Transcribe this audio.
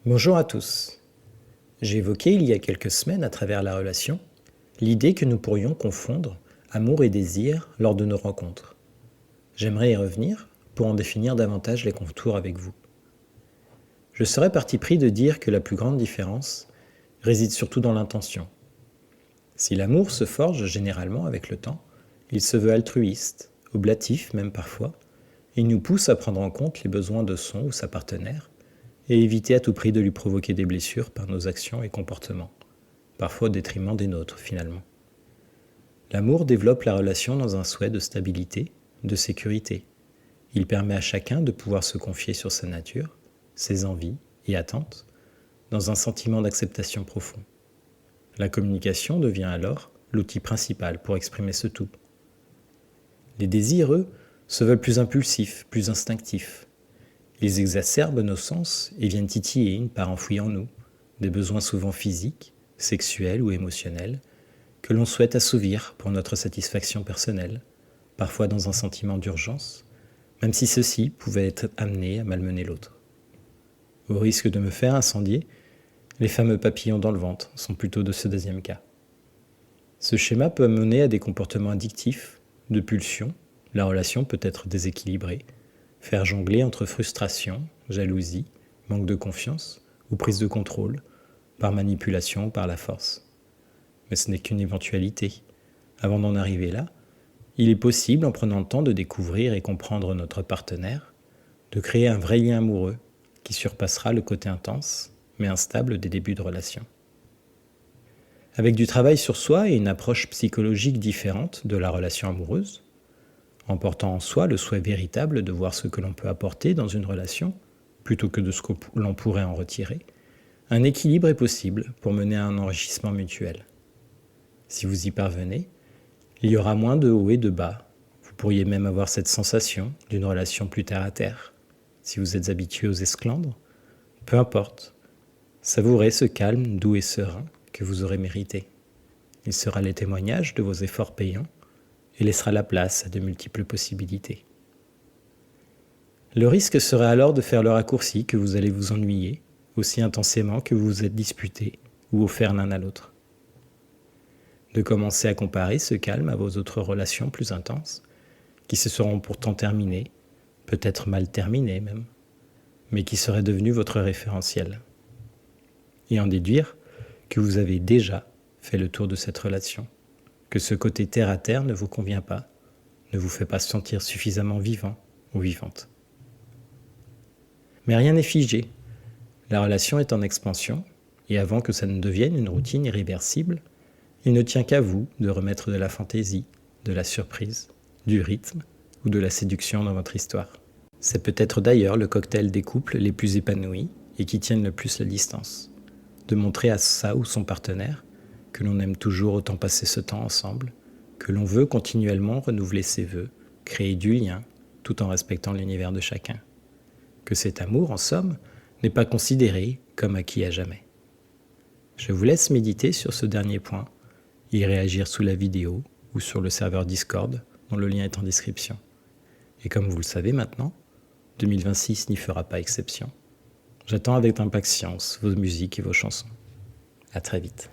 Bonjour à tous. J'ai évoqué il y a quelques semaines à travers la relation l'idée que nous pourrions confondre amour et désir lors de nos rencontres. J'aimerais y revenir pour en définir davantage les contours avec vous. Je serais parti pris de dire que la plus grande différence réside surtout dans l'intention. Si l'amour se forge généralement avec le temps, il se veut altruiste, oblatif même parfois, et il nous pousse à prendre en compte les besoins de son ou sa partenaire et éviter à tout prix de lui provoquer des blessures par nos actions et comportements, parfois au détriment des nôtres finalement. L'amour développe la relation dans un souhait de stabilité, de sécurité. Il permet à chacun de pouvoir se confier sur sa nature, ses envies et attentes, dans un sentiment d'acceptation profond. La communication devient alors l'outil principal pour exprimer ce tout. Les désirs, eux, se veulent plus impulsifs, plus instinctifs. Ils exacerbent nos sens et viennent titiller une part enfouie en nous, des besoins souvent physiques, sexuels ou émotionnels, que l'on souhaite assouvir pour notre satisfaction personnelle, parfois dans un sentiment d'urgence, même si ceux-ci pouvaient être amenés à malmener l'autre. Au risque de me faire incendier, les fameux papillons dans le ventre sont plutôt de ce deuxième cas. Ce schéma peut mener à des comportements addictifs, de pulsions, la relation peut être déséquilibrée, faire jongler entre frustration, jalousie, manque de confiance ou prise de contrôle, par manipulation ou par la force. Mais ce n'est qu'une éventualité. Avant d'en arriver là, il est possible, en prenant le temps de découvrir et comprendre notre partenaire, de créer un vrai lien amoureux qui surpassera le côté intense, mais instable des débuts de relation. Avec du travail sur soi et une approche psychologique différente de la relation amoureuse, en portant en soi le souhait véritable de voir ce que l'on peut apporter dans une relation, plutôt que de ce que l'on pourrait en retirer, un équilibre est possible pour mener à un enrichissement mutuel. Si vous y parvenez, il y aura moins de hauts et de bas. Vous pourriez même avoir cette sensation d'une relation plus terre à terre. Si vous êtes habitué aux esclandres, peu importe. Savourez ce calme doux et serein que vous aurez mérité. Il sera le témoignage de vos efforts payants et laissera la place à de multiples possibilités. Le risque serait alors de faire le raccourci que vous allez vous ennuyer aussi intensément que vous vous êtes disputés ou offert l'un à l'autre. De commencer à comparer ce calme à vos autres relations plus intenses, qui se seront pourtant terminées, peut-être mal terminées même, mais qui seraient devenues votre référentiel. Et en déduire que vous avez déjà fait le tour de cette relation, que ce côté terre à terre ne vous convient pas, ne vous fait pas sentir suffisamment vivant ou vivante. Mais rien n'est figé. La relation est en expansion, et avant que ça ne devienne une routine irréversible, il ne tient qu'à vous de remettre de la fantaisie, de la surprise, du rythme ou de la séduction dans votre histoire. C'est peut-être d'ailleurs le cocktail des couples les plus épanouis et qui tiennent le plus la distance. De montrer à sa ou son partenaire que l'on aime toujours autant passer ce temps ensemble, que l'on veut continuellement renouveler ses vœux, créer du lien, tout en respectant l'univers de chacun. Que cet amour, en somme, n'est pas considéré comme acquis à jamais. Je vous laisse méditer sur ce dernier point, y réagir sous la vidéo ou sur le serveur Discord, dont le lien est en description. Et comme vous le savez maintenant, 2026 n'y fera pas exception. J'attends avec impatience vos musiques et vos chansons. À très vite.